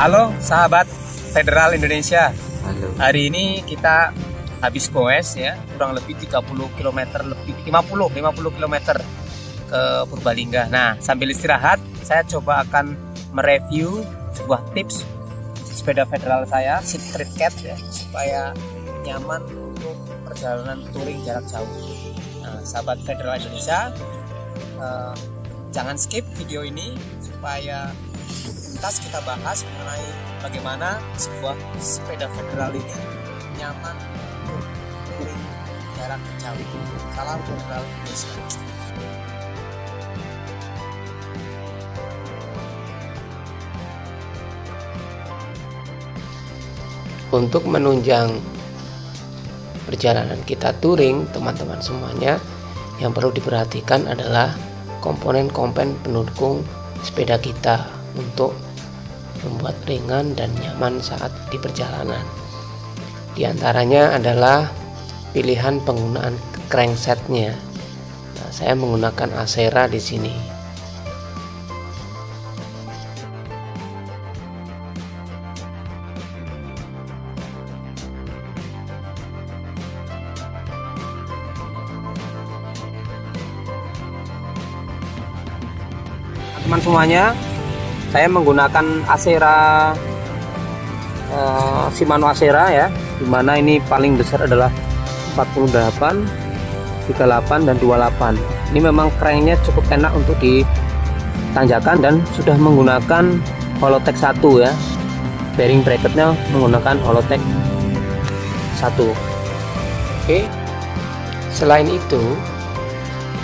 Halo sahabat Federal Indonesia. Halo. Hari ini kita habis goes ya, kurang lebih 30 km, lebih 50 km ke Purbalingga. Nah, sambil istirahat, saya coba akan mereview sebuah tips sepeda federal saya, Street Cat ya, supaya nyaman untuk perjalanan touring jarak jauh. Nah, sahabat Federal Indonesia, jangan skip video ini supaya kita bahas mengenai bagaimana sebuah sepeda federal ini nyaman untuk touring jarak jauh. Salam Federal Indonesia. Untuk menunjang perjalanan kita touring, teman-teman semuanya, yang perlu diperhatikan adalah komponen-komponen pendukung sepeda kita untuk membuat ringan dan nyaman saat di perjalanan. Di antaranya adalah pilihan penggunaan cranksetnya. Nah, saya menggunakan Acera di sini. Teman semuanya, saya menggunakan Acera, Shimano Acera ya, dimana ini paling besar adalah 48, 38 dan 28. Ini memang cranknya cukup enak untuk ditanjakan dan sudah menggunakan Holotech 1 ya. Bearing bracketnya menggunakan Holotech 1. Oke. Selain itu,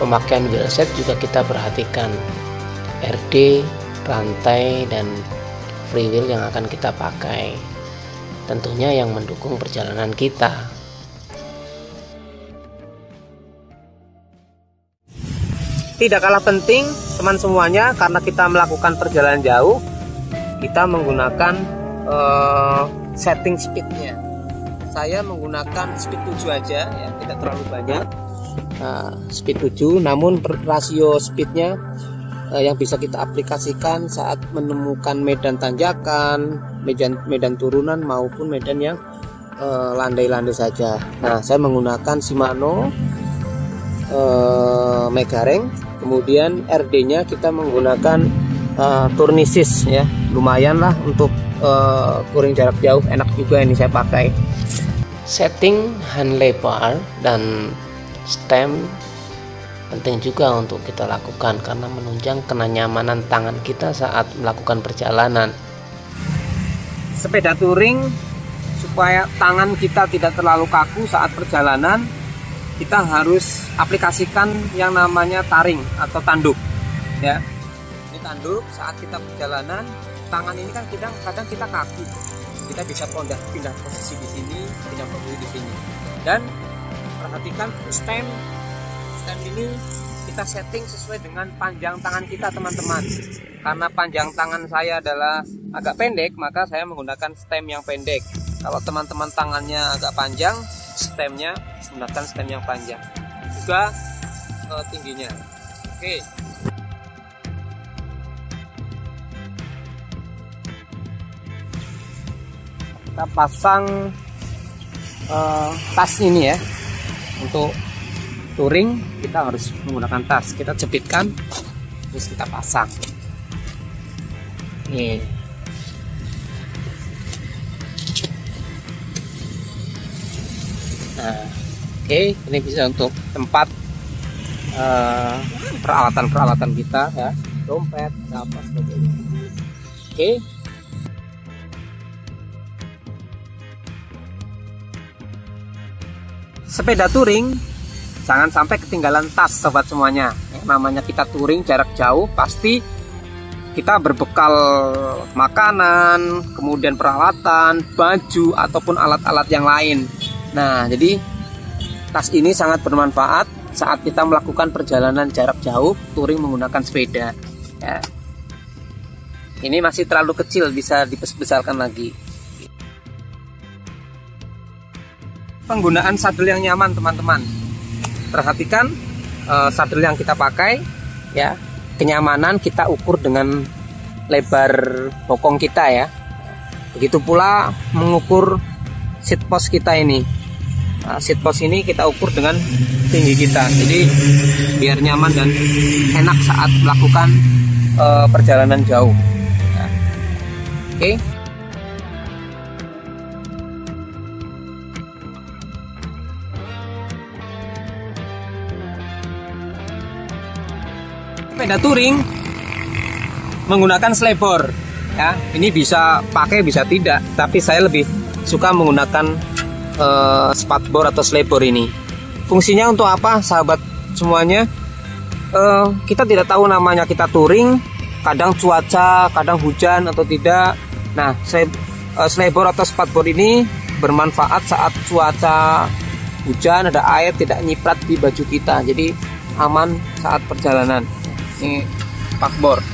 pemakaian wheelset juga kita perhatikan. RD, rantai, dan freewheel yang akan kita pakai, tentunya yang mendukung perjalanan kita. Tidak kalah penting teman semuanya, karena kita melakukan perjalanan jauh, kita menggunakan setting speednya. Saya menggunakan speed 7 aja ya, tidak terlalu banyak. Speed 7, namun rasio speednya yang bisa kita aplikasikan saat menemukan medan tanjakan, medan turunan maupun medan yang landai-landai saja. Nah, saya menggunakan Shimano Megarange, kemudian RD-nya kita menggunakan Turnisis ya, lumayan lah untuk touring jarak jauh, enak juga ini saya pakai. Setting handlebar dan stem penting juga untuk kita lakukan karena menunjang kenyamanan tangan kita saat melakukan perjalanan. Sepeda touring, supaya tangan kita tidak terlalu kaku saat perjalanan, kita harus aplikasikan yang namanya taring atau tanduk ya. Ini tanduk, saat kita perjalanan, tangan ini kan kadang kita kaku, kita bisa pindah posisi di sini, pindah posisi di sini. Dan perhatikan stem ini kita setting sesuai dengan panjang tangan kita, teman-teman. Karena panjang tangan saya adalah agak pendek, maka saya menggunakan stem yang pendek. Kalau teman-teman tangannya agak panjang, stemnya menggunakan stem yang panjang. Juga tingginya. Oke. Kita pasang tas ini ya. Untuk touring kita harus menggunakan tas, kita jepitkan terus kita pasang. Nih. Nah, oke, ini bisa untuk tempat peralatan kita ya, dompet, apa sebagainya. Oke. Sepeda touring jangan sampai ketinggalan tas, sobat semuanya. Namanya kita touring jarak jauh, pasti kita berbekal makanan, kemudian peralatan, baju, ataupun alat-alat yang lain. Nah, jadi tas ini sangat bermanfaat saat kita melakukan perjalanan jarak jauh, touring menggunakan sepeda. Ya. Ini masih terlalu kecil, bisa dibesarkan lagi. Penggunaan sadel yang nyaman, teman-teman. Perhatikan sadel yang kita pakai ya, kenyamanan kita ukur dengan lebar bokong kita ya. Begitu pula mengukur seat post kita ini. Nah, seat post ini kita ukur dengan tinggi kita, jadi biar nyaman dan enak saat melakukan perjalanan jauh. Nah, oke. Sepeda touring menggunakan slebor, ya. Ini bisa pakai bisa tidak, tapi saya lebih suka menggunakan spatbor atau slebor ini. Fungsinya untuk apa, sahabat semuanya? Kita tidak tahu namanya kita touring, kadang cuaca, kadang hujan atau tidak. Nah, slebor atau spatbor ini bermanfaat saat cuaca hujan, ada air tidak nyiprat di baju kita, jadi aman saat perjalanan. Ini spatbor.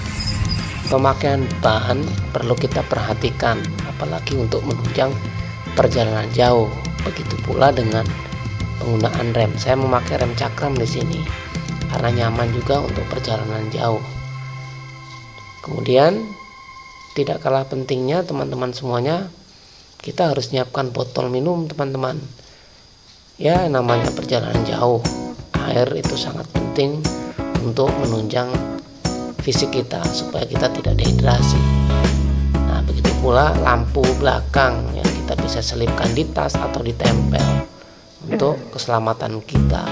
Pemakaian ban perlu kita perhatikan, apalagi untuk menunjang perjalanan jauh. Begitu pula dengan penggunaan rem. Saya memakai rem cakram di sini karena nyaman juga untuk perjalanan jauh. Kemudian tidak kalah pentingnya teman-teman semuanya, kita harus nyiapkan botol minum teman-teman. Ya, namanya perjalanan jauh, air itu sangat penting untuk menunjang fisik kita supaya kita tidak dehidrasi. Nah, begitu pula lampu belakang yang kita bisa selipkan di tas atau ditempel untuk keselamatan kita.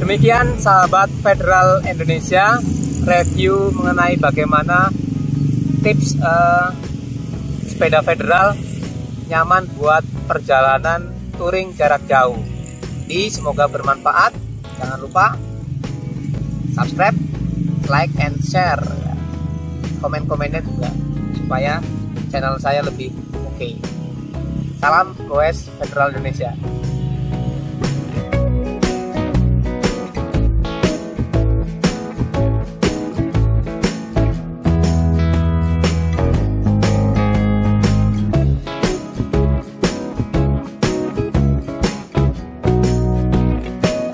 Demikian sahabat Federal Indonesia, review mengenai bagaimana tips sepeda Federal nyaman buat perjalanan touring jarak jauh. Jadi semoga bermanfaat. Jangan lupa subscribe, like, and share. Komen-komennya juga supaya channel saya lebih oke. Salam goes Federal Indonesia.